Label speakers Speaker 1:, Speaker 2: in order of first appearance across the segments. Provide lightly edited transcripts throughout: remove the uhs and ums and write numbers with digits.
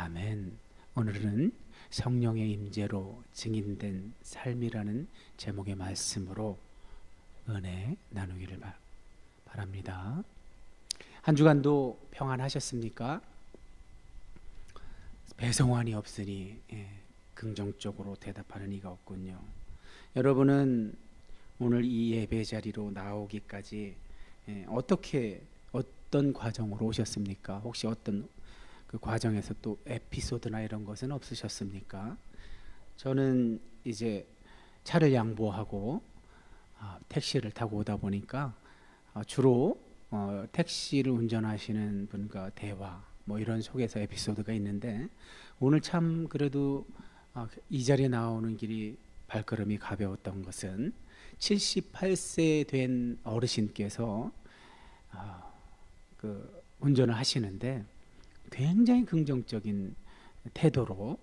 Speaker 1: 아멘. 오늘은 성령의 임재로 증인된 삶이라는 제목의 말씀으로 은혜 나누기를 바랍니다. 한 주간도 평안하셨습니까? 배송환이 없으니 긍정적으로 대답하는 이가 없군요. 여러분은 오늘 이 예배 자리로 나오기까지 어떤 과정으로 오셨습니까? 혹시 어떤 그 과정에서 또 에피소드나 이런 것은 없으셨습니까? 저는 이제 차를 양보하고 택시를 타고 오다 보니까 주로 택시를 운전하시는 분과 대화 뭐 이런 속에서 에피소드가 있는데, 오늘 참 그래도 이 자리에 나오는 길이 발걸음이 가벼웠던 것은 78세 된 어르신께서 그 운전을 하시는데 굉장히 긍정적인 태도로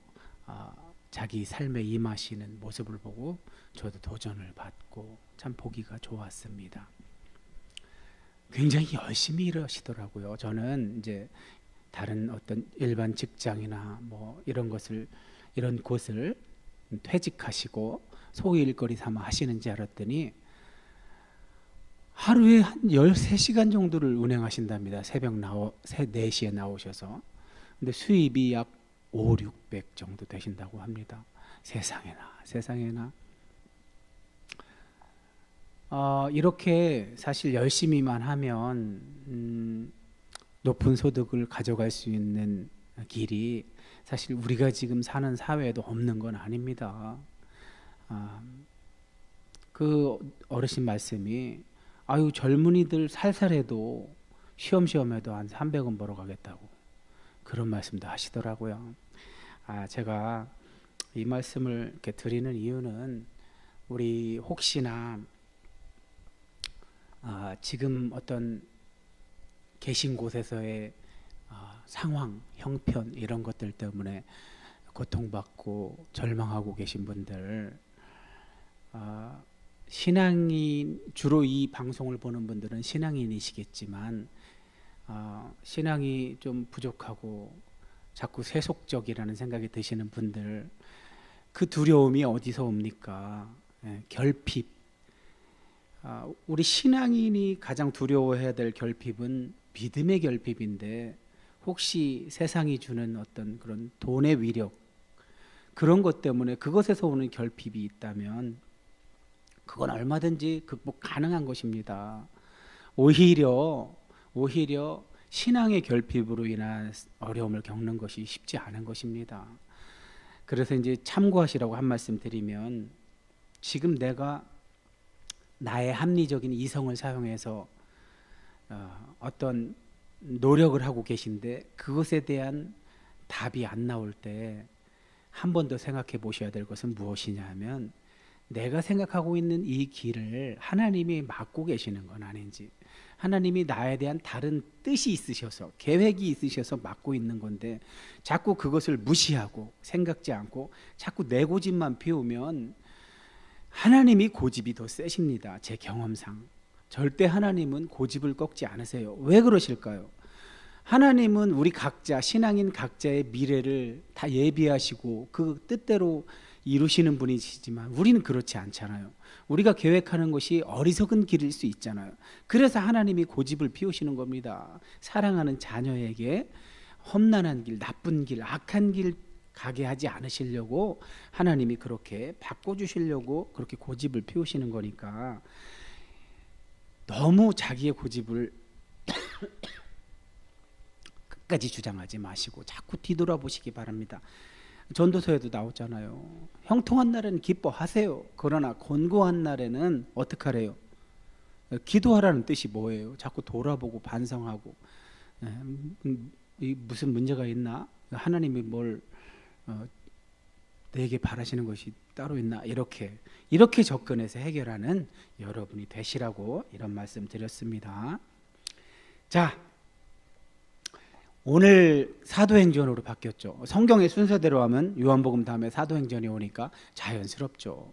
Speaker 1: 자기 삶에 임하시는 모습을 보고 저도 도전을 받고 참 보기가 좋았습니다. 굉장히 열심히 일하시더라고요. 저는 이제 다른 어떤 일반 직장이나 뭐 이런 곳을 퇴직하시고 소위 일거리 삼아 하시는지 알았더니 하루에 한 13시간 정도를 운행하신답니다. 새벽 4시에 나오셔서. 근데 수입이 약 500-600 정도 되신다고 합니다. 세상에나. 이렇게 사실 열심히만 하면 높은 소득을 가져갈 수 있는 길이 사실 우리가 지금 사는 사회에도 없는 건 아닙니다. 그 어르신 말씀이 젊은이들 살살해도 쉬엄쉬엄해도 한 300원 벌어가겠다고 그런 말씀도 하시더라고요. 제가 이 말씀을 이렇게 드리는 이유는 우리 혹시나 지금 어떤 계신 곳에서의 상황, 형편 이런 것들 때문에 고통받고 절망하고 계신 분들, 신앙인, 주로 이 방송을 보는 분들은 신앙인이시겠지만 신앙이 좀 부족하고 자꾸 세속적이라는 생각이 드시는 분들, 그 두려움이 어디서 옵니까? 결핍. 우리 신앙인이 가장 두려워해야 될 결핍은 믿음의 결핍인데, 혹시 세상이 주는 어떤 그런 돈의 위력, 그런 것 때문에 그것에서 오는 결핍이 있다면 그건 얼마든지 극복 가능한 것입니다. 오히려 신앙의 결핍으로 인한 어려움을 겪는 것이 쉽지 않은 것입니다. 그래서 이제 참고하시라고 한 말씀 드리면, 지금 내가 나의 합리적인 이성을 사용해서 어떤 노력을 하고 계신데 그것에 대한 답이 안 나올 때 한 번 더 생각해 보셔야 될 것은 무엇이냐 하면, 내가 생각하고 있는 이 길을 하나님이 막고 계시는 건 아닌지, 하나님이 나에 대한 다른 뜻이 있으셔서, 계획이 있으셔서 막고 있는 건데 자꾸 그것을 무시하고 생각지 않고 자꾸 내 고집만 피우면 하나님이 고집이 더 세십니다. 제 경험상 절대 하나님은 고집을 꺾지 않으세요. 왜 그러실까요? 하나님은 우리 각자, 신앙인 각자의 미래를 다 예비하시고 그 뜻대로 이루시는 분이시지만 우리는 그렇지 않잖아요. 우리가 계획하는 것이 어리석은 길일 수 있잖아요. 그래서 하나님이 고집을 피우시는 겁니다. 사랑하는 자녀에게 험난한 길, 나쁜 길, 악한 길 가게 하지 않으시려고 하나님이 그렇게 바꿔주시려고 그렇게 고집을 피우시는 거니까, 너무 자기의 고집을 끝까지 주장하지 마시고 자꾸 뒤돌아보시기 바랍니다. 전도서에도 나오잖아요. 형통한 날에는 기뻐하세요. 그러나 곤고한 날에는 어떡하래요? 기도하라는 뜻이 뭐예요? 자꾸 돌아보고 반성하고, 무슨 문제가 있나? 하나님이 뭘 내게 바라시는 것이 따로 있나? 이렇게 접근해서 해결하는 여러분이 되시라고 이런 말씀 드렸습니다. 자, 오늘 사도행전으로 바뀌었죠. 성경의 순서대로 하면 요한복음 다음에 사도행전이 오니까 자연스럽죠.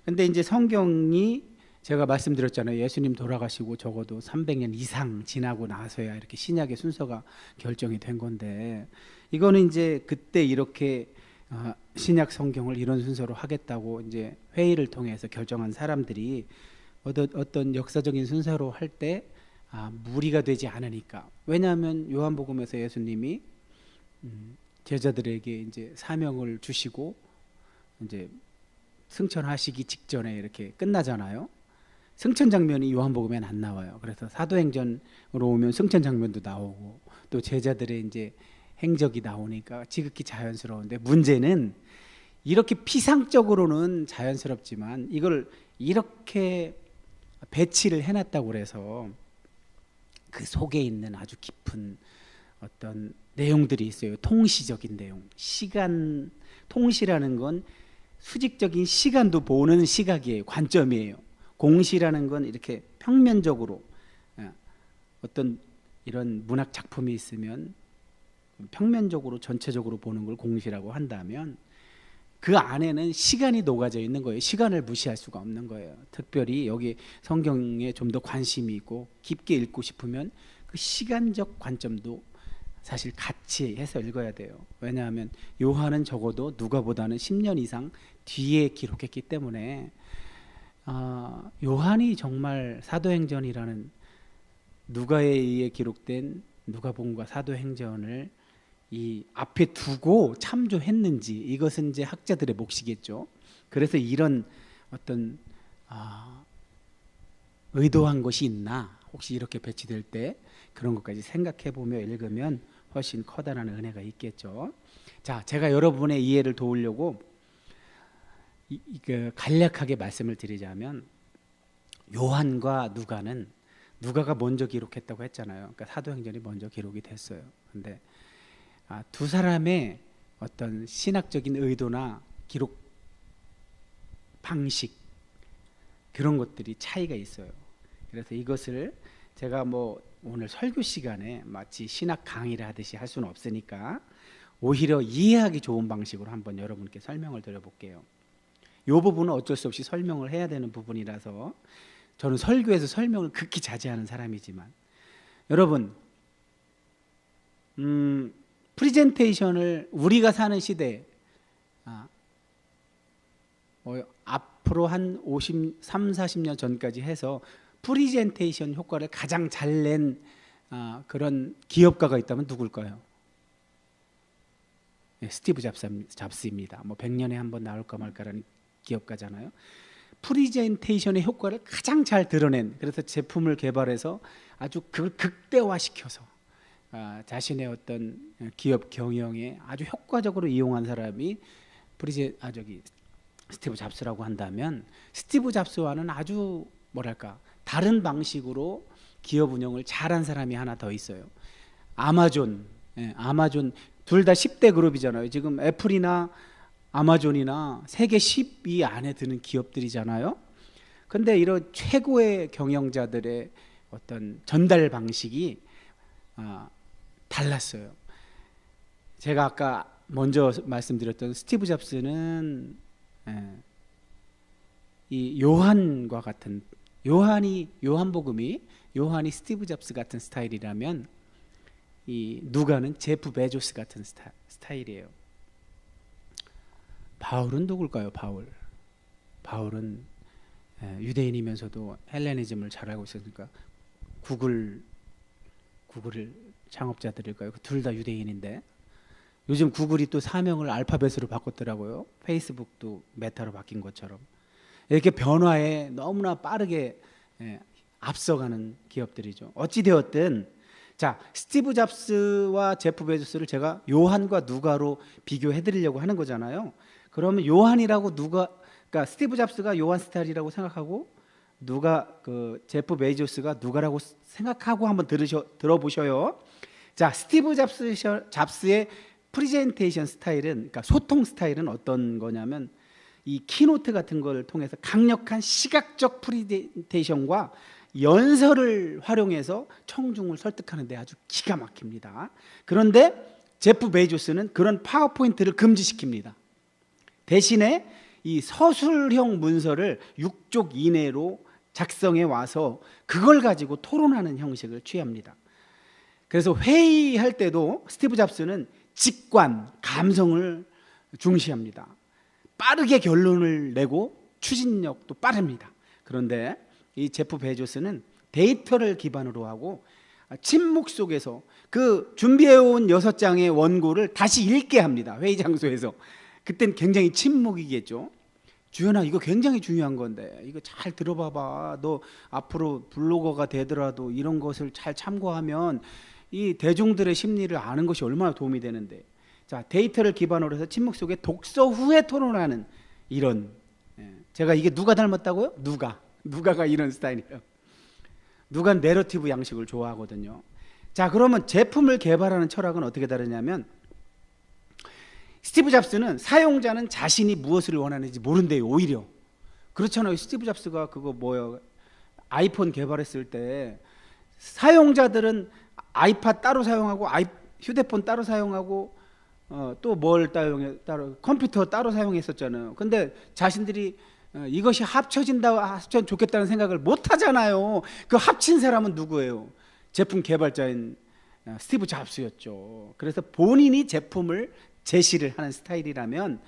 Speaker 1: 근데 이제 성경이, 제가 말씀드렸잖아요. 예수님 돌아가시고 적어도 300년 이상 지나고 나서야 이렇게 신약의 순서가 결정이 된 건데, 이거는 이제 그때 이렇게 신약 성경을 이런 순서로 하겠다고 이제 회의를 통해서 결정한 사람들이 어떤 역사적인 순서로 할 때 무리가 되지 않으니까. 왜냐하면 요한복음에서 예수님이 제자들에게 이제 사명을 주시고 이제 승천하시기 직전에 이렇게 끝나잖아요. 승천 장면이 요한복음엔 안 나와요. 그래서 사도행전으로 오면 승천 장면도 나오고 또 제자들의 이제 행적이 나오니까 지극히 자연스러운데, 문제는 이렇게 피상적으로는 자연스럽지만 이걸 이렇게 배치를 해놨다고 그래서 그 속에 있는 아주 깊은 어떤 내용들이 있어요. 통시적인 내용. 시간, 통시라는 건 수직적인 시간도 보는 시각이에요. 관점이에요. 공시라는 건 이렇게 평면적으로 어떤 이런 문학 작품이 있으면 평면적으로 전체적으로 보는 걸 공시라고 한다면 그 안에는 시간이 녹아져 있는 거예요. 시간을 무시할 수가 없는 거예요. 특별히 여기 성경에 좀 더 관심이 있고 깊게 읽고 싶으면 그 시간적 관점도 사실 같이 해서 읽어야 돼요. 왜냐하면 요한은 적어도 누가보다는 10년 이상 뒤에 기록했기 때문에 요한이 정말 사도행전이라는 누가에 의해 기록된 누가복음과 사도행전을 이 앞에 두고 참조했는지, 이것은 이제 학자들의 몫이겠죠. 그래서 이런 어떤 의도한 것이 있나, 혹시 이렇게 배치될 때 그런 것까지 생각해 보며 읽으면 훨씬 커다란 은혜가 있겠죠. 자, 제가 여러분의 이해를 도우려고 간략하게 말씀을 드리자면, 요한과 누가는, 누가가 먼저 기록했다고 했잖아요. 그러니까 사도행전이 먼저 기록이 됐어요. 근데 두 사람의 어떤 신학적인 의도나 기록 방식, 그런 것들이 차이가 있어요. 그래서 이것을 제가 오늘 설교 시간에 마치 신학 강의를 하듯이 할 수는 없으니까 오히려 이해하기 좋은 방식으로 한번 여러분께 설명을 드려볼게요. 이 부분은 어쩔 수 없이 설명을 해야 되는 부분이라서 저는 설교에서 설명을 극히 자제하는 사람이지만, 여러분 프리젠테이션을 우리가 사는 시대에 앞으로 한 30-40년 전까지 해서 프리젠테이션 효과를 가장 잘 낸 그런 기업가가 있다면 누굴까요? 네, 스티브 잡스입니다. 100년에 한 번 나올까 말까라는 기업가잖아요. 프리젠테이션의 효과를 가장 잘 드러낸, 그래서 제품을 개발해서 아주 그걸 극대화시켜서 자신의 어떤 기업 경영에 아주 효과적으로 이용한 사람이 스티브 잡스라고 한다면, 스티브 잡스와는 아주 다른 방식으로 기업 운영을 잘한 사람이 하나 더 있어요. 아마존 둘 다 10대 그룹이잖아요. 지금 애플이나 아마존이나 세계 10위 안에 드는 기업들이잖아요. 근데 이런 최고의 경영자들의 어떤 전달 방식이 달랐어요. 제가 아까 먼저 말씀드렸던 스티브 잡스는 이 요한과 같은, 요한복음이 요한이 스티브 잡스 같은 스타일이라면, 이 누가는 제프 베조스 같은 스타일이에요. 바울은 누굴까요? 바울은 유대인이면서도 헬레니즘을 잘 알고 있으니까 구글 창업자들일까요? 둘 다 유대인인데, 요즘 구글이 또 사명을 알파벳으로 바꿨더라고요. 페이스북도 메타로 바뀐 것처럼. 이렇게 변화에 너무나 빠르게 앞서가는 기업들이죠. 어찌되었든, 자, 스티브 잡스와 제프 베조스를 제가 요한과 누가로 비교해 드리려고 하는 거잖아요. 그러면 요한이라고 그러니까 스티브 잡스가 요한 스타일이라고 생각하고, 제프 베조스가 누가라고 생각하고 한번 들어보셔요. 자, 스티브 잡스의 프리젠테이션 스타일은, 그러니까 소통 스타일은 어떤 거냐면, 이 키노트 같은 걸 통해서 강력한 시각적 프리젠테이션과 연설을 활용해서 청중을 설득하는 데 아주 기가 막힙니다. 그런데 제프 베조스는 그런 파워포인트를 금지시킵니다. 대신에 이 서술형 문서를 6쪽 이내로 작성해 와서 그걸 가지고 토론하는 형식을 취합니다. 그래서 회의할 때도 스티브 잡스는 직관, 감성을 중시합니다. 빠르게 결론을 내고 추진력도 빠릅니다. 그런데 이 제프 베조스는 데이터를 기반으로 하고 침묵 속에서 그 준비해온 6장의 원고를 다시 읽게 합니다. 회의 장소에서. 그땐 굉장히 침묵이겠죠. 주연아, 이거 굉장히 중요한 건데 이거 잘 들어봐봐. 너 앞으로 블로거가 되더라도 이런 것을 잘 참고하면 이 대중들의 심리를 아는 것이 얼마나 도움이 되는데. 자, 데이터를 기반으로 해서 침묵 속에 독서 후에 토론하는 이런, 제가 이게 누가 닮았다고요? 누가가 이런 스타일이에요. 누가 내러티브 양식을 좋아하거든요. 자, 그러면 제품을 개발하는 철학은 어떻게 다르냐면, 스티브 잡스는 사용자는 자신이 무엇을 원하는지 모른대요. 오히려 그렇잖아요. 스티브 잡스가 그거 뭐요, 아이폰 개발했을 때 사용자들은 아이팟 따로 사용하고 휴대폰 따로 사용하고 또 뭘 따로 컴퓨터 따로 사용했었잖아요. 근데 자신들이 이것이 합쳐면 좋겠다는 생각을 못 하잖아요. 그 합친 사람은 누구예요? 제품 개발자인 스티브 잡스였죠. 그래서 본인이 제품을 제시를 하는 스타일이라면,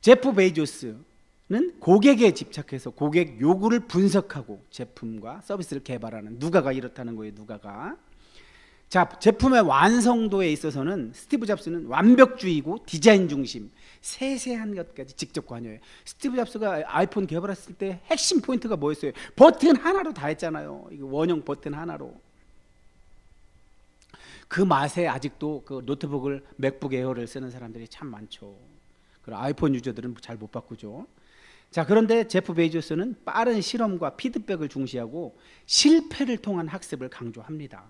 Speaker 1: 제프 베조스는 고객에 집착해서 고객 요구를 분석하고 제품과 서비스를 개발하는, 누가가 이렇다는 거예요. 누가가. 자, 제품의 완성도에 있어서는 스티브 잡스는 완벽주의고 디자인 중심, 세세한 것까지 직접 관여해요. 스티브 잡스가 아이폰 개발했을 때 핵심 포인트가 뭐였어요? 버튼 하나로 다 했잖아요. 이거 원형 버튼 하나로. 그 맛에 아직도 그 노트북을, 맥북 에어를 쓰는 사람들이 참 많죠. 그리고 아이폰 유저들은 잘 못 바꾸죠. 자, 그런데 제프 베조스는 빠른 실험과 피드백을 중시하고 실패를 통한 학습을 강조합니다.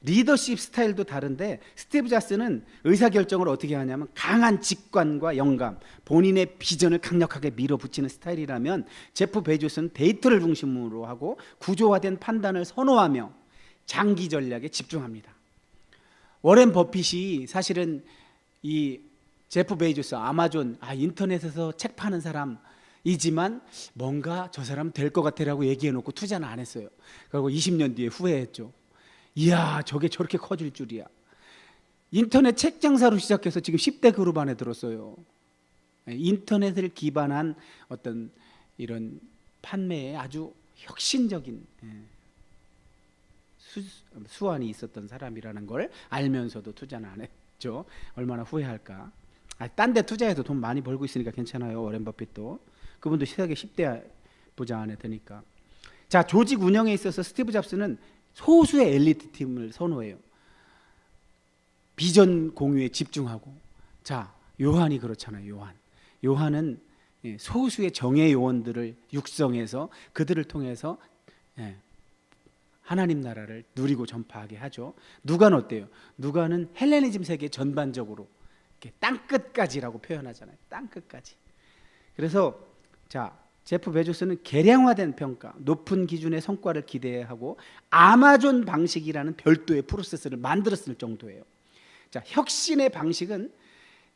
Speaker 1: 리더십 스타일도 다른데, 스티브 잡스는 의사결정을 어떻게 하냐면 강한 직관과 영감, 본인의 비전을 강력하게 밀어붙이는 스타일이라면, 제프 베조스는 데이터를 중심으로 하고 구조화된 판단을 선호하며 장기 전략에 집중합니다. 워렌 버핏이 사실은 이 제프 베조스, 아마존, 인터넷에서 책 파는 사람이지만 뭔가 저 사람 될 것 같아라고 얘기해놓고 투자는 안 했어요. 그리고 20년 뒤에 후회했죠. 이야, 저게 저렇게 커질 줄이야. 인터넷 책 장사로 시작해서 지금 10대 그룹 안에 들었어요. 인터넷을 기반한 어떤 이런 판매에 아주 혁신적인 수완이 있었던 사람이라는 걸 알면서도 투자는 안 했죠. 얼마나 후회할까. 딴 데 투자해도 돈 많이 벌고 있으니까 괜찮아요. 워렌 버핏도. 그분도 세계 10대 부자 안에 드니까. 자, 조직 운영에 있어서 스티브 잡스는 소수의 엘리트 팀을 선호해요. 비전 공유에 집중하고. 자, 요한이 그렇잖아요. 요한은 소수의 정예 요원들을 육성해서 그들을 통해서 하나님 나라를 누리고 전파하게 하죠. 누가는 어때요? 누가는 헬레니즘 세계 전반적으로 땅끝까지라고 표현하잖아요. 땅끝까지. 그래서 자, 제프 베조스는 계량화된 평가, 높은 기준의 성과를 기대하고 아마존 방식이라는 별도의 프로세스를 만들었을 정도예요. 자, 혁신의 방식은,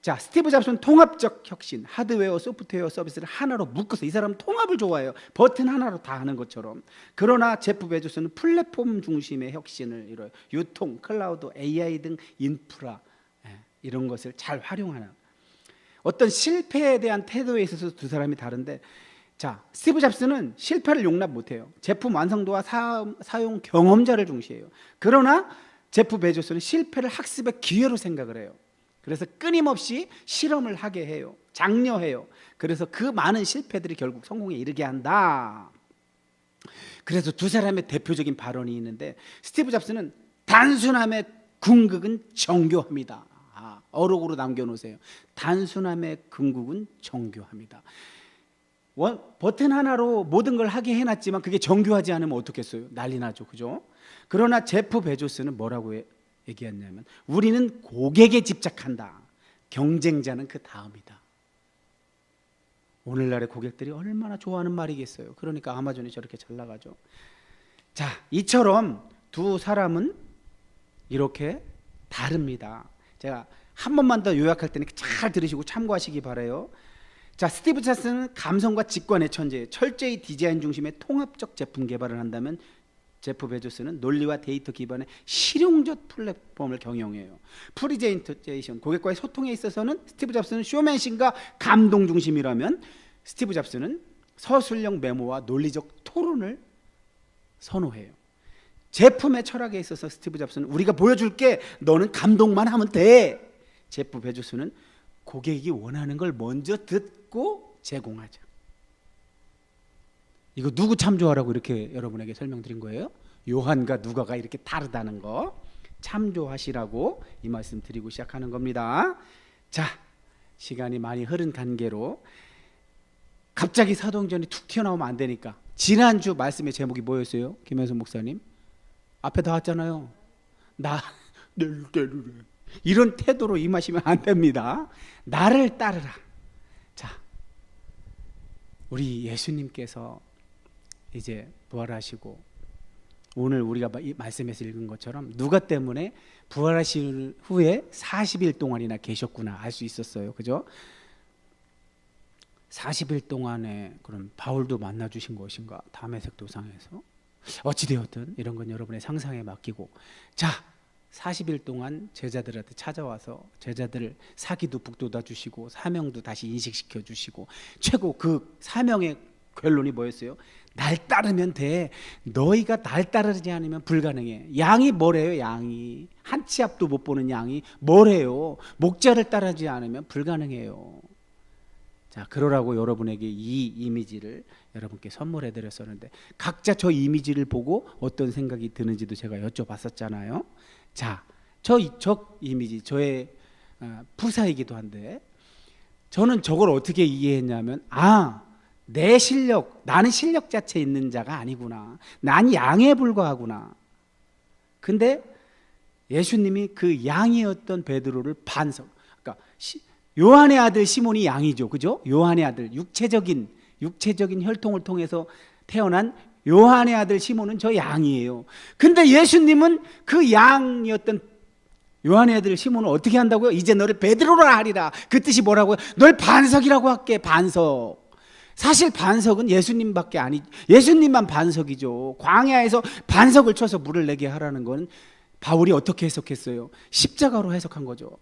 Speaker 1: 자, 스티브 잡스는 통합적 혁신, 하드웨어, 소프트웨어 서비스를 하나로 묶어서, 이 사람은 통합을 좋아해요. 버튼 하나로 다 하는 것처럼. 그러나 제프 베조스는 플랫폼 중심의 혁신을 이뤄요. 유통, 클라우드, AI 등 인프라, 이런 것을 잘 활용하는. 어떤 실패에 대한 태도에 있어서 두 사람이 다른데, 자, 스티브 잡스는 실패를 용납 못해요. 제품 완성도와 사용 경험자를 중시해요. 그러나 제프 베조스는 실패를 학습의 기회로 생각을 해요. 그래서 끊임없이 실험을 하게 해요. 장려해요. 그래서 그 많은 실패들이 결국 성공에 이르게 한다. 그래서 두 사람의 대표적인 발언이 있는데, 스티브 잡스는 단순함의 궁극은 정교합니다. 어록으로 남겨놓으세요. 단순함의 궁극은 정교합니다. 버튼 하나로 모든 걸 하게 해놨지만 그게 정교하지 않으면 어떻겠어요? 난리 나죠. 그죠? 그러나 제프 베조스는 뭐라고 얘기했냐면, 우리는 고객에 집착한다. 경쟁자는 그 다음이다. 오늘날의 고객들이 얼마나 좋아하는 말이겠어요. 그러니까 아마존이 저렇게 잘 나가죠. 자, 이처럼 두 사람은 이렇게 다릅니다. 제가 한 번만 더 요약할 테니까 잘 들으시고 참고하시기 바라요. 자, 스티브 잡스는 감성과 직관의 천재, 철저히 디자인 중심의 통합적 제품 개발을 한다면, 제프 베조스는 논리와 데이터 기반의 실용적 플랫폼을 경영해요. 프리젠테이션, 고객과의 소통에 있어서는 스티브 잡스는 쇼맨십과 감동 중심이라면 스티브 잡스는 서술형 메모와 논리적 토론을 선호해요. 제품의 철학에 있어서 스티브 잡스는 우리가 보여줄게, 너는 감동만 하면 돼. 제프 베조스는 고객이 원하는 걸 먼저 듣고 제공하자. 이거 누구 참조하라고 이렇게 여러분에게 설명드린 거예요? 요한과 누가가 이렇게 다르다는 거 참조하시라고 이 말씀 드리고 시작하는 겁니다. 자, 시간이 많이 흐른 관계로 갑자기 사도행전이 툭 튀어나오면 안 되니까 지난주 말씀의 제목이 뭐였어요? 김현수 목사님 앞에 나왔잖아요. 나를 따르라. 이런 태도로 임하시면 안 됩니다. 나를 따르라. 자, 우리 예수님께서 이제 부활하시고 오늘 우리가 이 말씀에서 읽은 것처럼 누가 때문에 부활하신 후에 40일 동안이나 계셨구나 알 수 있었어요. 그죠? 40일 동안에 그럼 바울도 만나 주신 것인가? 다메섹 도상에서 어찌되었든 이런 건 여러분의 상상에 맡기고, 자 40일 동안 제자들한테 찾아와서 제자들을 사기도 북돋아 주시고 사명도 다시 인식시켜 주시고, 최고 그 사명의 결론이 뭐였어요? 날 따르면 돼. 너희가 날 따르지 않으면 불가능해. 양이 뭐래요? 양이 한 치 앞도 못 보는 양이 뭐래요? 목자를 따르지 않으면 불가능해요. 자, 그러라고 여러분에게 이 이미지를 여러분께 선물해 드렸었는데 각자 저 이미지를 보고 어떤 생각이 드는지도 제가 여쭤봤었잖아요. 자, 저 이미지 저의 프사이기도 한데 저는 저걸 어떻게 이해했냐면, 내 실력, 나는 실력 자체 있는 자가 아니구나. 난 양에 불과하구나. 근데 예수님이 그 양이었던 베드로를 반석, 그러니까 요한의 아들 시몬이 양이죠, 그죠? 요한의 아들, 육체적인 혈통을 통해서 태어난 요한의 아들 시몬은 저 양이에요. 근데 예수님은 그 양이었던 요한의 아들 시몬을 어떻게 한다고요? 이제 너를 베드로라 하리라. 그 뜻이 뭐라고요? 널 반석이라고 할게. 반석. 사실 반석은 예수님밖에 예수님만 반석이죠. 광야에서 반석을 쳐서 물을 내게 하라는 건 바울이 어떻게 해석했어요? 십자가로 해석한 거죠.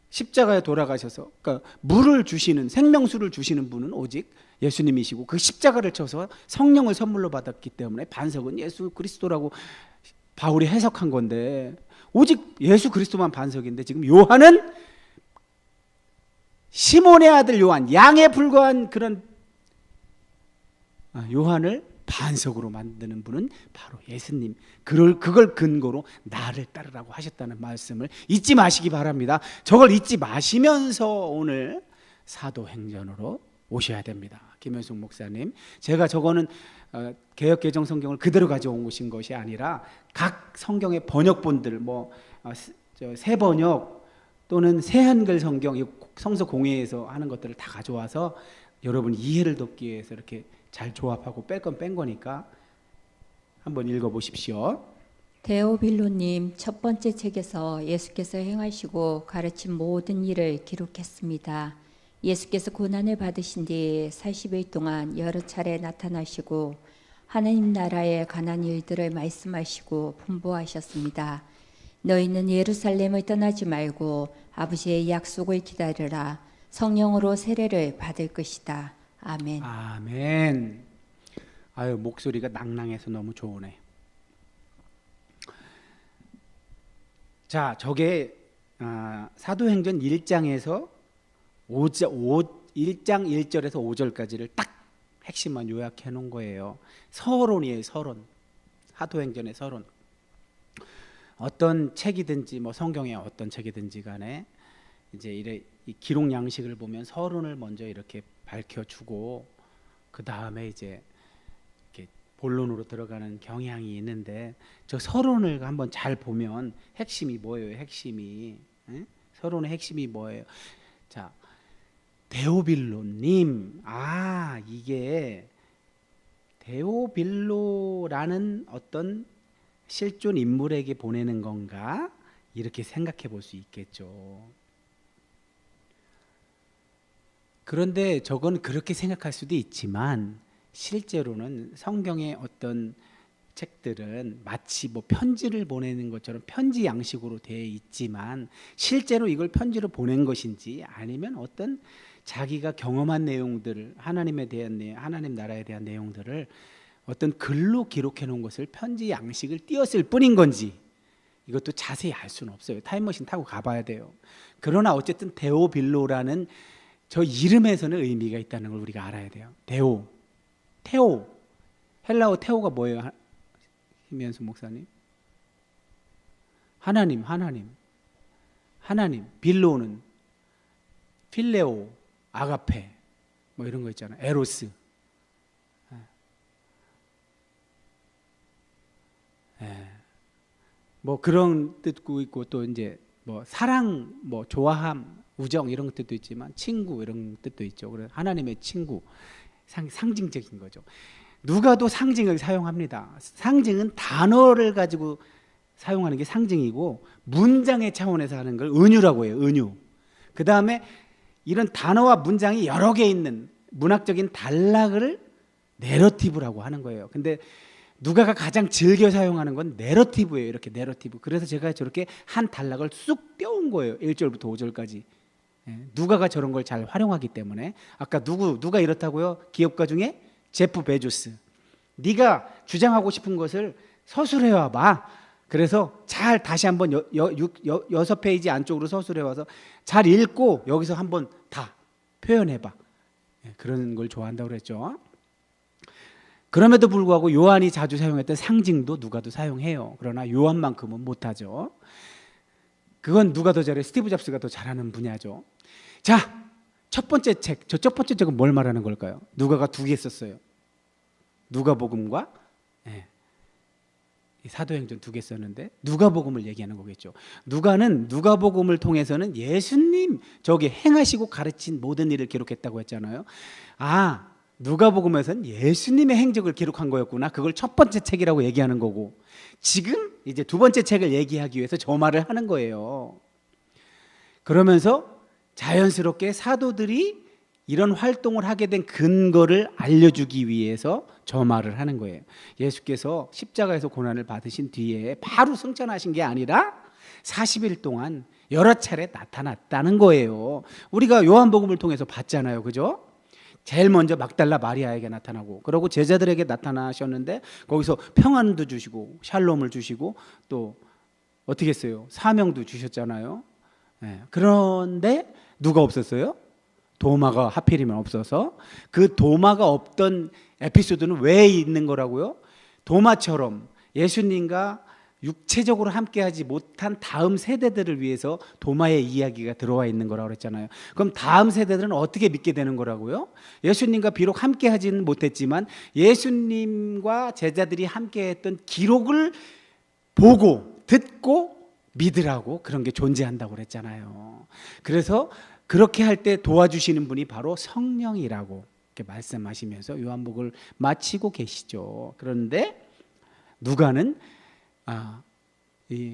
Speaker 1: 십자가에 돌아가셔서, 그러니까 물을 주시는, 생명수를 주시는 분은 오직 예수님이시고 그 십자가를 쳐서 성령을 선물로 받았기 때문에 반석은 예수 그리스도라고 바울이 해석한 건데, 오직 예수 그리스도만 반석인데 지금 요한은 시몬의 아들 요한, 양에 불과한 그런 요한을 반석으로 만드는 분은 바로 예수님. 그걸 근거로 나를 따르라고 하셨다는 말씀을 잊지 마시기 바랍니다. 저걸 잊지 마시면서 오늘 사도행전으로 오셔야 됩니다. 김현숙 목사님, 제가 저거는 개역개정 성경을 그대로 가져온 것이 아니라 각 성경의 번역본들, 새 번역 또는 새 한글 성경, 성서 공회에서 하는 것들을 다 가져와서 여러분 이해를 돕기 위해서 이렇게 잘 조합하고 뺄 건 뺀 거니까 한번 읽어보십시오.
Speaker 2: 데오빌로님 첫 번째 책에서 예수께서 행하시고 가르친 모든 일을 기록했습니다. 예수께서 고난을 받으신 뒤 40일 동안 여러 차례 나타나시고 하나님 나라에 관한 일들을 말씀하시고 분부하셨습니다. 너희는 예루살렘을 떠나지 말고 아버지의 약속을 기다리라. 성령으로 세례를 받을 것이다. 아멘.
Speaker 1: 아멘. 아유, 목소리가 낭낭해서 너무 좋으네. 자, 저게 사도행전 1장에서 1장 1절에서 5절까지를 딱 핵심만 요약해 놓은 거예요. 서론이에요, 서론. 사도행전의 서론. 어떤 책이든지 성경의 어떤 책이든지 간에 이제 이 기록 양식을 보면 서론을 먼저 이렇게 밝혀주고 그 다음에 이제 이렇게 본론으로 들어가는 경향이 있는데, 저 서론을 한번 잘 보면 핵심이 뭐예요? 핵심이 서론의 핵심이 뭐예요? 자, 데오빌로님, 이게 데오빌로라는 어떤 실존 인물에게 보내는 건가? 이렇게 생각해 볼 수 있겠죠. 그런데 저건 그렇게 생각할 수도 있지만 실제로는 성경의 어떤 책들은 마치 뭐 편지를 보내는 것처럼 편지 양식으로 되어 있지만 실제로 이걸 편지로 보낸 것인지 아니면 어떤 자기가 경험한 내용들을 하나님에 대한 하나님 나라에 대한 내용들을 어떤 글로 기록해 놓은 것을 편지 양식을 띄었을 뿐인 건지 이것도 자세히 알 수는 없어요. 타임머신 타고 가봐야 돼요. 그러나 어쨌든 데오빌로라는 저 이름에서는 의미가 있다는 걸 우리가 알아야 돼요. 데오, 테오, 헬라어 테오가 뭐예요? 김현수 목사님? 하나님, 빌로는 필레오, 아가페 뭐 이런 거 있잖아요. 에로스. 뭐 그런 뜻도 있고 또 이제 뭐 사랑, 뭐 좋아함, 우정 이런 뜻도 있지만 친구 이런 뜻도 있죠. 그래서 하나님의 친구 상징적인 거죠. 누가도 상징을 사용합니다. 상징은 단어를 가지고 사용하는 게 상징이고 문장의 차원에서 하는 걸 은유라고 해요. 은유. 그 다음에 이런 단어와 문장이 여러 개 있는 문학적인 단락을 내러티브라고 하는 거예요. 근데 누가가 가장 즐겨 사용하는 건 내러티브예요. 이렇게 내러티브. 그래서 제가 저렇게 한 단락을 쑥 떼온 거예요. 1절부터 5절까지. 누가가 저런 걸 잘 활용하기 때문에. 아까 누가 이렇다고요? 기업가 중에 제프 베조스. 네가 주장하고 싶은 것을 서술해 와봐. 그래서 잘 다시 한번 6페이지 안쪽으로 서술해 와서 잘 읽고 여기서 한번 다 표현해봐. 그런 걸 좋아한다고 그랬죠. 그럼에도 불구하고 요한이 자주 사용했던 상징도 누가도 사용해요. 그러나 요한만큼은 못하죠. 그건 누가 더 잘해? 스티브 잡스가 더 잘하는 분야죠. 자, 첫 번째 책. 저 첫 번째 책은 뭘 말하는 걸까요? 누가가 2개 썼어요. 누가복음과 사도행전 2개 썼는데 누가복음을 얘기하는 거겠죠. 누가는 누가복음을 통해서는 예수님 저기 행하시고 가르친 모든 일을 기록했다고 했잖아요. 아, 누가복음에서는 예수님의 행적을 기록한 거였구나. 그걸 첫 번째 책이라고 얘기하는 거고 지금 이제 두 번째 책을 얘기하기 위해서 저 말을 하는 거예요. 그러면서 자연스럽게 사도들이 이런 활동을 하게 된 근거를 알려주기 위해서 저 말을 하는 거예요. 예수께서 십자가에서 고난을 받으신 뒤에 바로 승천하신 게 아니라 40일 동안 여러 차례 나타났다는 거예요. 우리가 요한복음을 통해서 봤잖아요. 그죠? 제일 먼저 막달라 마리아에게 나타나고 그러고 제자들에게 나타나셨는데 거기서 평안도 주시고 샬롬을 주시고 또 어떻게 했어요? 사명도 주셨잖아요. 그런데 누가 없었어요? 도마가 하필이면 없어서. 그 도마가 없던 에피소드는 왜 있는 거라고요? 도마처럼 예수님과 육체적으로 함께하지 못한 다음 세대들을 위해서 도마의 이야기가 들어와 있는 거라고 그랬잖아요. 그럼 다음 세대들은 어떻게 믿게 되는 거라고요? 예수님과 비록 함께하지는 못했지만 예수님과 제자들이 함께했던 기록을 보고 듣고 믿으라고 그런 게 존재한다고 그랬잖아요. 그래서 그렇게 할 때 도와주시는 분이 바로 성령이라고 이렇게 말씀하시면서 요한복음을 마치고 계시죠. 그런데 누가는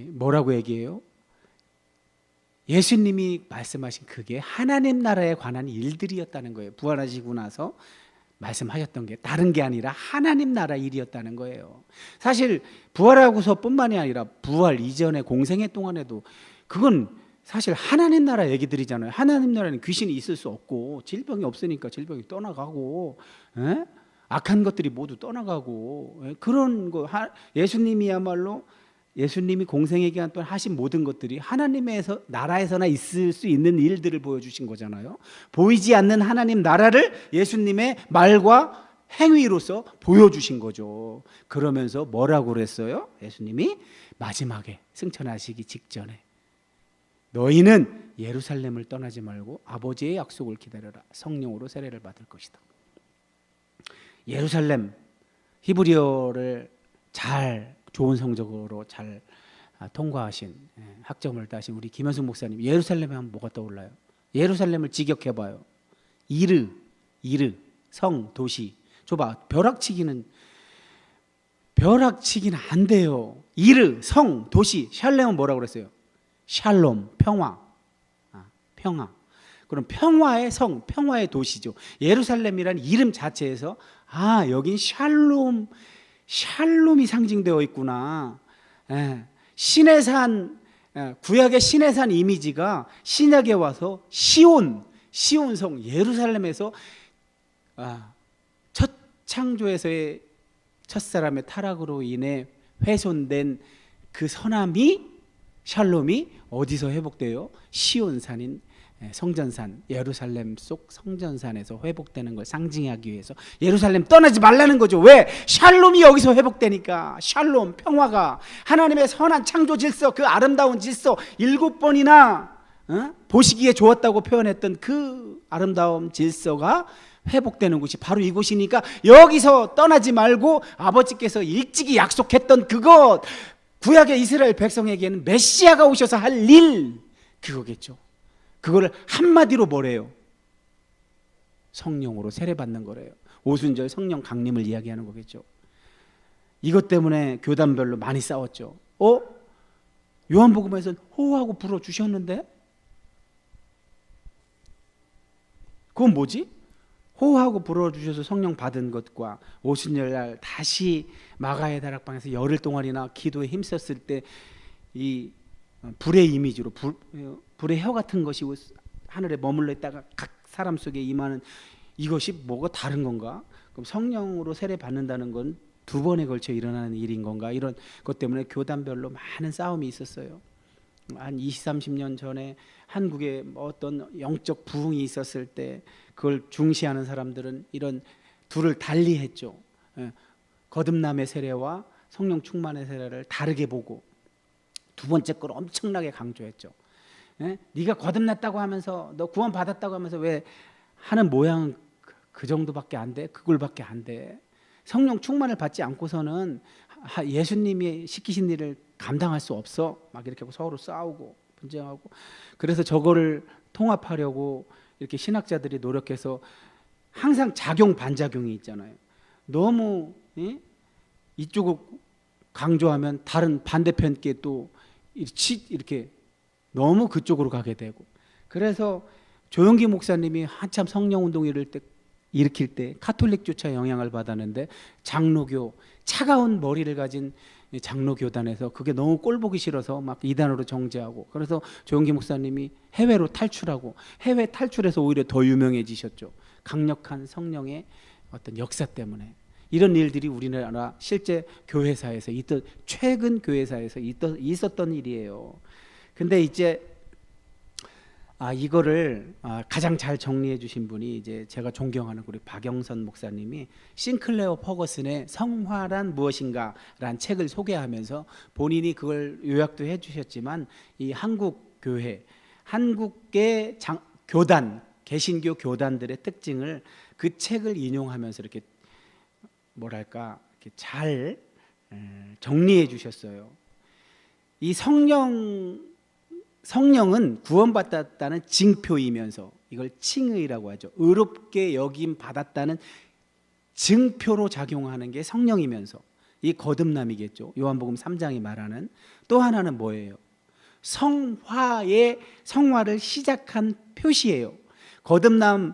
Speaker 1: 뭐라고 얘기해요? 예수님이 말씀하신 그게 하나님 나라에 관한 일들이었다는 거예요. 부활하시고 나서 말씀하셨던 게 다른 게 아니라 하나님 나라 일이었다는 거예요. 사실 부활하고서뿐만이 아니라 부활 이전에 공생애 동안에도 그건 사실 하나님 나라 얘기들이잖아요. 하나님 나라는 귀신이 있을 수 없고 질병이 없으니까 질병이 떠나가고 악한 것들이 모두 떠나가고 그런 거. 예수님이야말로 예수님이 공생의 기간 동안 하신 모든 것들이 하나님의 나라에서나 있을 수 있는 일들을 보여주신 거잖아요. 보이지 않는 하나님 나라를 예수님의 말과 행위로서 보여주신 거죠. 그러면서 뭐라고 그랬어요? 예수님이 마지막에 승천하시기 직전에 너희는 예루살렘을 떠나지 말고 아버지의 약속을 기다려라. 성령으로 세례를 받을 것이다. 예루살렘, 히브리어를 잘 좋은 성적으로 잘 통과하신 학점을 따신 우리 김현숙 목사님, 예루살렘에 하면 뭐가 떠올라요? 예루살렘을 직역해봐요. 이르, 성, 도시. 줘봐, 벼락치기는 안 돼요. 이르, 성, 도시. 샬렘은 뭐라고 그랬어요? 샬롬, 평화. 그럼 평화의 성, 평화의 도시죠. 예루살렘이라는 이름 자체에서 여긴 샬롬이 상징되어 있구나. 예. 신의 산, 구약의 신의 산 이미지가 신약에 와서 시온성 예루살렘에서 첫 창조에서의 첫사람의 타락으로 인해 훼손된 그 선함이, 샬롬이 어디서 회복돼요? 시온산인 성전산, 예루살렘 속 성전산에서 회복되는 걸 상징하기 위해서 예루살렘 떠나지 말라는 거죠. 왜? 샬롬이 여기서 회복되니까. 샬롬, 평화가, 하나님의 선한 창조 질서, 그 아름다운 질서 7번이나 보시기에 좋았다고 표현했던 그 아름다운 질서가 회복되는 곳이 바로 이곳이니까 여기서 떠나지 말고 아버지께서 일찍이 약속했던 그것, 구약의 이스라엘 백성에게는 메시아가 오셔서 할 일, 그거겠죠. 그거를 한마디로 뭐래요? 성령으로 세례받는 거래요. 오순절 성령 강림을 이야기하는 거겠죠. 이것 때문에 교단별로 많이 싸웠죠. 요한복음에서는 호하고 불어 주셨는데? 그건 뭐지? 호하고 불어 주셔서 성령 받은 것과 오순절 날 다시 마가의 다락방에서 열흘 동안이나 기도에 힘썼을 때 이 불의 이미지로 불의 혀 같은 것이 하늘에 머물러 있다가 각 사람 속에 임하는, 이것이 뭐가 다른 건가? 그럼 성령으로 세례 받는다는 건 2번에 걸쳐 일어나는 일인 건가? 이런 것 때문에 교단별로 많은 싸움이 있었어요. 한 20, 30년 전에 한국에 어떤 영적 부흥이 있었을 때 그걸 중시하는 사람들은 이런 둘을 달리 했죠. 거듭남의 세례와 성령 충만의 세례를 다르게 보고 두 번째 걸 엄청나게 강조했죠. 네가 거듭났다고 하면서, 너 구원 받았다고 하면서 왜 하는 모양은 그 정도밖에 안 돼? 그걸밖에 안 돼. 성령 충만을 받지 않고서는 예수님이 시키신 일을 감당할 수 없어. 막 이렇게 하고 서로 싸우고 분쟁하고. 그래서 저거를 통합하려고 이렇게 신학자들이 노력해서 항상 작용 반작용이 있잖아요. 너무 이쪽을 강조하면 다른 반대편께 또 이렇게 너무 그쪽으로 가게 되고. 그래서 조영기 목사님이 한참 성령운동 일으킬 때 카톨릭조차 영향을 받았는데, 장로교, 차가운 머리를 가진 장로교단에서 그게 너무 꼴보기 싫어서 막 이단으로 정죄하고, 그래서 조영기 목사님이 해외로 탈출하고, 해외 탈출해서 오히려 더 유명해지셨죠. 강력한 성령의 어떤 역사 때문에. 이런 일들이 우리나라 실제 교회사에서 최근 교회사에서 있었던 일이에요. 근데 이제 이거를 가장 잘 정리해 주신 분이 이제 제가 존경하는 우리 박영선 목사님이 싱클레어 퍼거슨의 성화란 무엇인가라는 책을 소개하면서 본인이 그걸 요약도 해 주셨지만, 이 한국 교회, 한국의 교단, 개신교 교단들의 특징을 그 책을 인용하면서 이렇게 뭐랄까 이렇게 잘 정리해 주셨어요. 이 성령은 구원받았다는 징표이면서, 이걸 칭의라고 하죠. 의롭게 여김 받았다는 증표로 작용하는 게 성령이면서, 이 거듭남이겠죠. 요한복음 3장이 말하는. 또 하나는 뭐예요? 성화를 시작한 표시예요. 거듭남.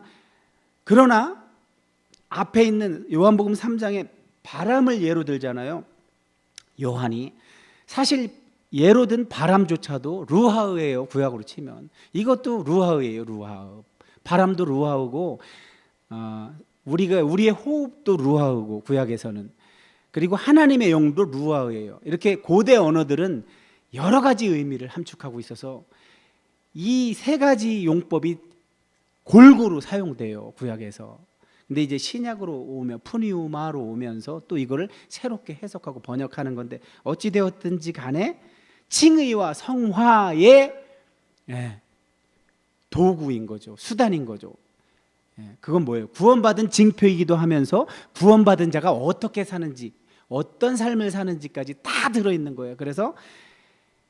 Speaker 1: 그러나 앞에 있는 요한복음 3장에 바람을 예로 들잖아요. 요한이 사실 예로 든 바람조차도 루하흐예요. 구약으로 치면 이것도 루하흐예요. 루하흐. 바람도 루하흐고, 우리의 호흡도 루하흐고, 구약에서는. 그리고 하나님의 영도 루하흐예요. 이렇게 고대 언어들은 여러 가지 의미를 함축하고 있어서 이 세 가지 용법이 골고루 사용돼요, 구약에서. 근데 이제 신약으로 오면, 푸니우마로 오면서 또 이거를 새롭게 해석하고 번역하는 건데, 어찌 되었든지 간에 칭의와 성화의 도구인 거죠. 수단인 거죠. 그건 뭐예요? 구원받은 징표이기도 하면서 구원받은 자가 어떻게 사는지, 어떤 삶을 사는지까지 다 들어있는 거예요. 그래서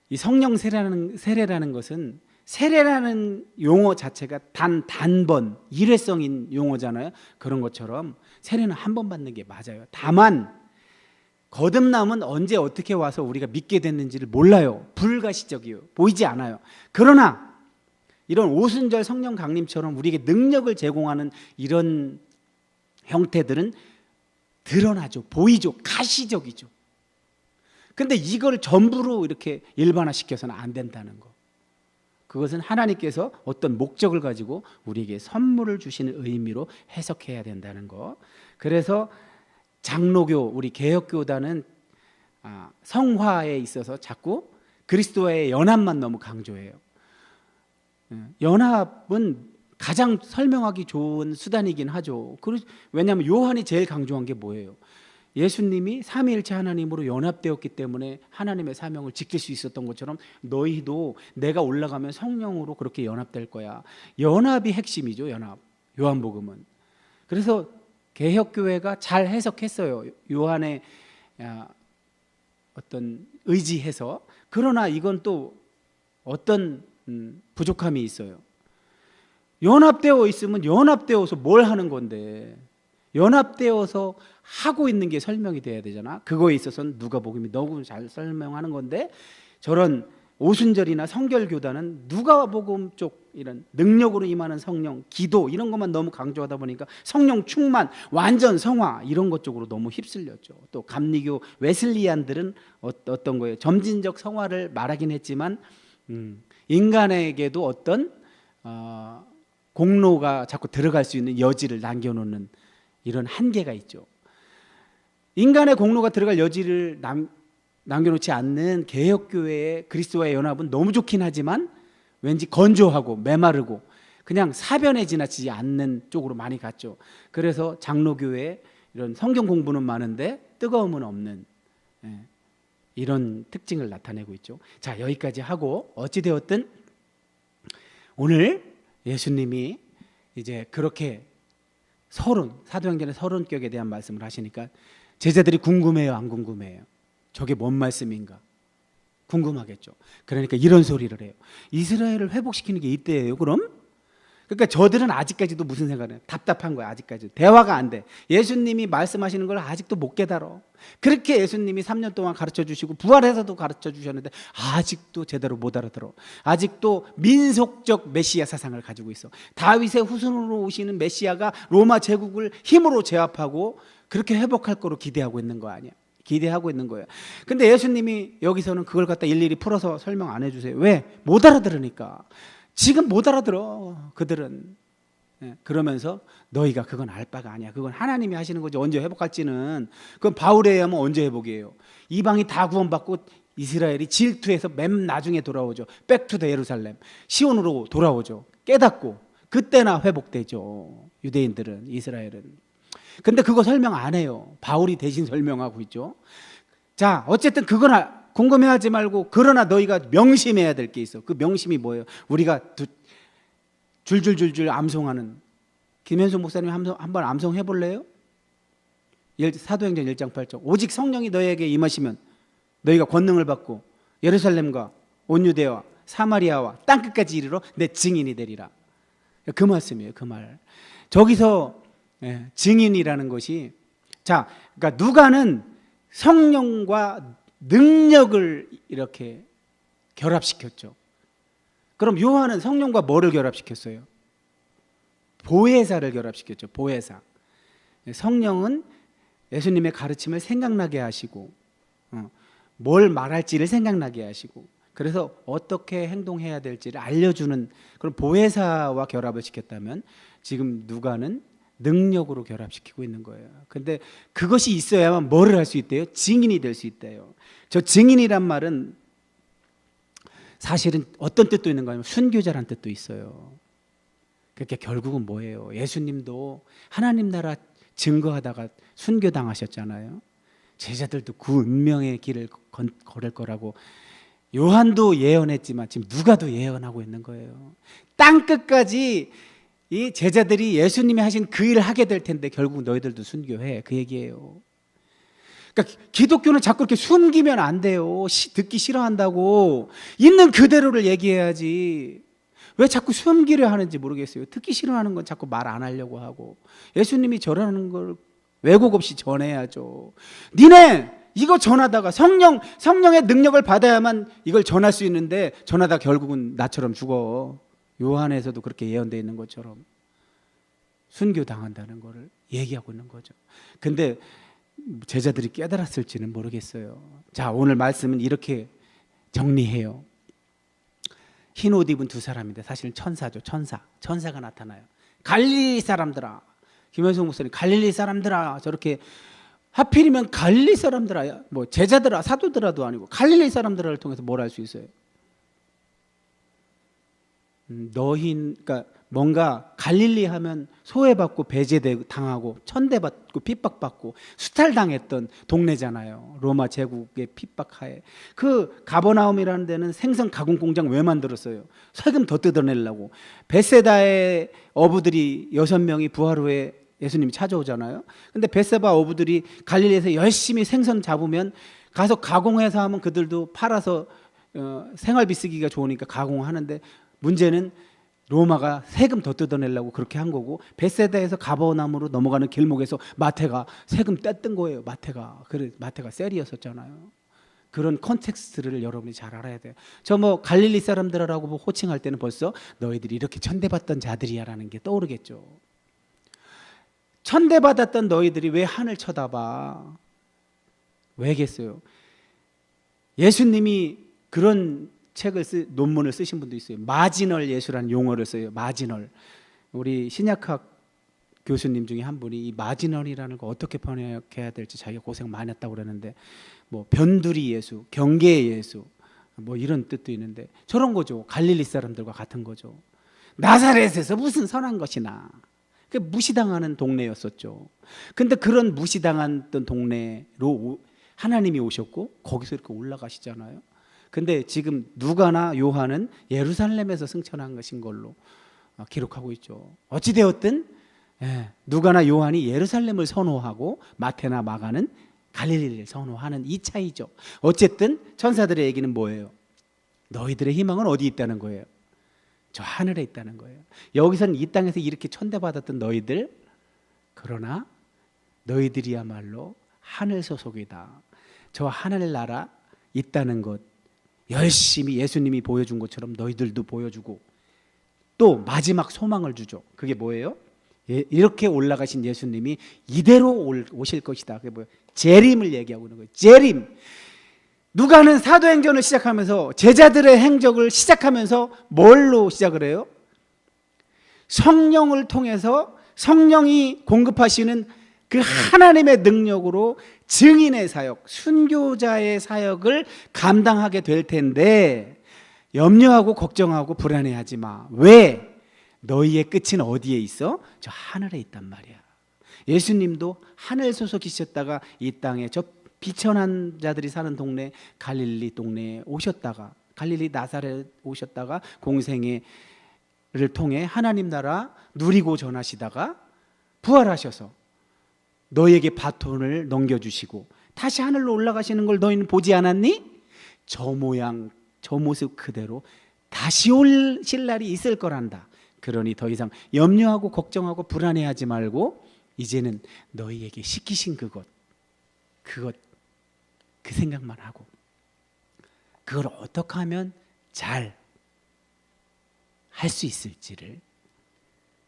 Speaker 1: 이 성령 세례라는 것은, 세례라는 용어 자체가 단번, 일회성인 용어잖아요. 그런 것처럼 세례는 한 번 받는 게 맞아요. 다만 거듭남은 언제 어떻게 와서 우리가 믿게 됐는지를 몰라요. 불가시적이에요. 보이지 않아요. 그러나 이런 오순절 성령 강림처럼 우리에게 능력을 제공하는 이런 형태들은 드러나죠. 보이죠. 가시적이죠. 근데 이걸 전부로 이렇게 일반화시켜서는 안 된다는 거. 그것은 하나님께서 어떤 목적을 가지고 우리에게 선물을 주시는 의미로 해석해야 된다는 거. 그래서 장로교, 우리 개혁교단은 성화에 있어서 자꾸 그리스도와의 연합만 너무 강조해요. 연합은 가장 설명하기 좋은 수단이긴 하죠. 왜냐하면 요한이 제일 강조한 게 뭐예요? 예수님이 삼위일체 하나님으로 연합되었기 때문에 하나님의 사명을 지킬 수 있었던 것처럼 너희도 내가 올라가면 성령으로 그렇게 연합될 거야. 연합이 핵심이죠. 연합. 요한복음은. 그래서 개혁교회가 잘 해석했어요. 요한의 어떤 의지해서. 그러나 이건 또 어떤 부족함이 있어요. 연합되어 있으면 연합되어서 뭘 하는 건데, 연합되어서 하고 있는 게 설명이 돼야 되잖아. 그거에 있어서는 누가복음이 너무 잘 설명하는 건데, 저런 오순절이나 성결교단은 누가복음 쪽 이런 능력으로 임하는 성령, 기도 이런 것만 너무 강조하다 보니까 성령 충만, 완전 성화 이런 것 쪽으로 너무 휩쓸렸죠. 또 감리교 웨슬리안들은 어떤 거예요? 점진적 성화를 말하긴 했지만 인간에게도 어떤 공로가 자꾸 들어갈 수 있는 여지를 남겨놓는 이런 한계가 있죠. 인간의 공로가 들어갈 여지를 남겨놓지 않는 개혁교회의 그리스도와의 연합은 너무 좋긴 하지만 왠지 건조하고 메마르고 그냥 사변에 지나치지 않는 쪽으로 많이 갔죠. 그래서 장로교회 이런 성경 공부는 많은데 뜨거움은 없는 이런 특징을 나타내고 있죠. 자, 여기까지 하고 어찌되었든 오늘 예수님이 이제 그렇게 사도행전의 서론격에 대한 말씀을 하시니까 제자들이 궁금해요, 안 궁금해요? 저게 뭔 말씀인가? 궁금하겠죠. 그러니까 이런 소리를 해요. 이스라엘을 회복시키는 게 이때예요, 그럼? 그러니까 저들은 아직까지도 무슨 생각을 해요? 답답한 거야, 아직까지. 대화가 안 돼. 예수님이 말씀하시는 걸 아직도 못 깨달아. 그렇게 예수님이 3년 동안 가르쳐 주시고 부활해서도 가르쳐 주셨는데 아직도 제대로 못 알아들어. 아직도 민속적 메시아 사상을 가지고 있어. 다윗의 후손으로 오시는 메시아가 로마 제국을 힘으로 제압하고 그렇게 회복할 거로 기대하고 있는 거 아니야. 기대하고 있는 거예요. 근데 예수님이 여기서는 그걸 갖다 일일이 풀어서 설명 안 해주세요. 왜? 못 알아들으니까. 지금 못 알아들어, 그들은. 그러면서 너희가 그건 알 바가 아니야. 그건 하나님이 하시는 거지. 언제 회복할지는. 그건 바울에 의하면 언제 회복이에요? 이방이 다 구원받고 이스라엘이 질투해서 맨 나중에 돌아오죠. 백투더 예루살렘, 시온으로 돌아오죠. 깨닫고 그때나 회복되죠. 유대인들은, 이스라엘은. 근데 그거 설명 안 해요. 바울이 대신 설명하고 있죠. 자, 어쨌든 그건 궁금해하지 말고, 그러나 너희가 명심해야 될 게 있어. 그 명심이 뭐예요? 우리가 줄줄줄줄 암송하는, 김현숙 목사님 한번 암송해 볼래요? 사도행전 1장 8절. 오직 성령이 너희에게 임하시면 너희가 권능을 받고 예루살렘과 온 유대와 사마리아와 땅끝까지 이르러 내 증인이 되리라. 그 말씀이에요. 그 말. 저기서 증인이라는 것이, 자, 그러니까 누가는 성령과 능력을 이렇게 결합시켰죠. 그럼 요한은 성령과 뭐를 결합시켰어요? 보혜사를 결합시켰죠. 보혜사. 성령은 예수님의 가르침을 생각나게 하시고 뭘 말할지를 생각나게 하시고, 그래서 어떻게 행동해야 될지를 알려주는 그런 보혜사와 결합을 시켰다면, 지금 누가는 능력으로 결합시키고 있는 거예요. 근데 그것이 있어야만 뭐를 할 수 있대요? 증인이 될 수 있대요. 저 증인이란 말은 사실은 어떤 뜻도 있는 거냐면 순교자란 뜻도 있어요. 그러니까 결국은 뭐예요? 예수님도 하나님 나라 증거하다가 순교당하셨잖아요. 제자들도 그 운명의 길을 걸을 거라고 요한도 예언했지만 지금 누가도 예언하고 있는 거예요. 땅끝까지 이 제자들이 예수님이 하신 그 일을 하게 될 텐데 결국 너희들도 순교해, 그 얘기예요. 그러니까 기독교는 자꾸 이렇게 숨기면 안 돼요. 듣기 싫어한다고 있는 그대로를 얘기해야지. 왜 자꾸 숨기려 하는지 모르겠어요. 듣기 싫어하는 건 자꾸 말 안 하려고 하고, 예수님이 저라는 걸 왜곡 없이 전해야죠. 니네 이거 전하다가 성령의 능력을 받아야만 이걸 전할 수 있는데 전하다 결국은 나처럼 죽어. 요한에서도 그렇게 예언되어 있는 것처럼 순교당한다는 것을 얘기하고 있는 거죠. 근데 제자들이 깨달았을지는 모르겠어요. 자, 오늘 말씀은 이렇게 정리해요. 흰 옷 입은 두 사람인데 사실은 천사죠. 천사가 나타나요. 갈릴리 사람들아, 김현성 목사님, 갈릴리 사람들아, 저렇게 하필이면 갈릴리 사람들아, 뭐 제자들아, 사도들아도 아니고 갈릴리 사람들아를 통해서 뭘 할 수 있어요? 그러니까 뭔가 갈릴리 하면 소외받고 배제당하고 천대받고 핍박받고 수탈당했던 동네잖아요. 로마 제국의 핍박하에. 그 가버나움이라는 데는 생선 가공 공장 왜 만들었어요? 세금 더 뜯어내려고. 벳세다의 어부들이 6명이 부활 후에 예수님이 찾아오잖아요. 근데 벳세바 어부들이 갈릴리에서 열심히 생선 잡으면 가서 가공해서 하면 그들도 팔아서 생활비 쓰기가 좋으니까 가공하는데, 문제는 로마가 세금 더 뜯어내려고 그렇게 한 거고, 벳세다에서 가버나움으로 넘어가는 길목에서 마태가 세금 뗐던 거예요. 마태가 셀이었었잖아요. 그런 컨텍스트를 여러분이 잘 알아야 돼요. 저 뭐 갈릴리 사람들이라고 호칭할 때는 벌써 너희들이 이렇게 천대받던 자들이야라는 게 떠오르겠죠. 천대받았던 너희들이 왜 하늘 쳐다봐? 왜겠어요? 예수님이 그런 논문을 쓰신 분도 있어요. 마지널 예수라는 용어를 써요. 마지널. 우리 신약학 교수님 중에 한 분이 이 마지널이라는 거 어떻게 번역해야 될지 자기가 고생 많이 했다고 그러는데, 뭐 변두리 예수, 경계의 예수, 뭐 이런 뜻도 있는데, 저런 거죠. 갈릴리 사람들과 같은 거죠. 나사렛에서 무슨 선한 것이나. 무시당하는 동네였었죠. 근데 그런 무시당했던 동네로 하나님이 오셨고 거기서 이렇게 올라가시잖아요. 근데 지금 누가나 요한은 예루살렘에서 승천한 것인 걸로 기록하고 있죠. 어찌되었든 누가나 요한이 예루살렘을 선호하고 마태나 마가는 갈릴리를 선호하는 이 차이죠. 어쨌든 천사들의 얘기는 뭐예요? 너희들의 희망은 어디 있다는 거예요? 저 하늘에 있다는 거예요. 여기서는 이 땅에서 이렇게 천대받았던 너희들, 그러나 너희들이야말로 하늘 소속이다. 저 하늘나라 있다는 것, 열심히 예수님이 보여준 것처럼 너희들도 보여주고, 또 마지막 소망을 주죠. 그게 뭐예요? 이렇게 올라가신 예수님이 이대로 오실 것이다. 그게 뭐예요? 재림을 얘기하고 있는 거예요. 재림. 누가는 사도행전을 시작하면서 제자들의 행적을 시작하면서 뭘로 시작을 해요? 성령을 통해서 성령이 공급하시는 그 하나님의 능력으로 증인의 사역, 순교자의 사역을 감당하게 될 텐데 염려하고 걱정하고 불안해하지 마. 왜? 너희의 끝은 어디에 있어? 저 하늘에 있단 말이야. 예수님도 하늘 소속이셨다가 이 땅에 저 비천한 자들이 사는 동네 갈릴리 동네에 오셨다가, 갈릴리 나사렛 오셨다가 공생애를 통해 하나님 나라 누리고 전하시다가 부활하셔서 너희에게 바톤을 넘겨주시고 다시 하늘로 올라가시는 걸 너희는 보지 않았니? 저 모양 저 모습 그대로 다시 오실 날이 있을 거란다. 그러니 더 이상 염려하고 걱정하고 불안해하지 말고 이제는 너희에게 시키신 그것 그 생각만 하고 그걸 어떻게 하면 잘 할 수 있을지를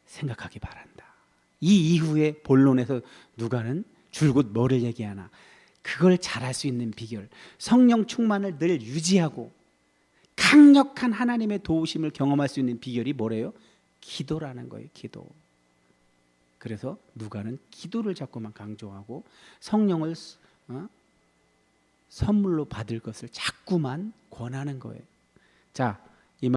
Speaker 1: 생각하기 바란다. 이 이후에 본론에서 누가는 줄곧 뭐를 얘기하나? 그걸 잘할 수 있는 비결, 성령 충만을 늘 유지하고 강력한 하나님의 도우심을 경험할 수 있는 비결이 뭐래요? 기도라는 거예요. 기도. 그래서 누가는 기도를 자꾸만 강조하고 성령을 선물로 받을 것을 자꾸만 권하는 거예요. 자,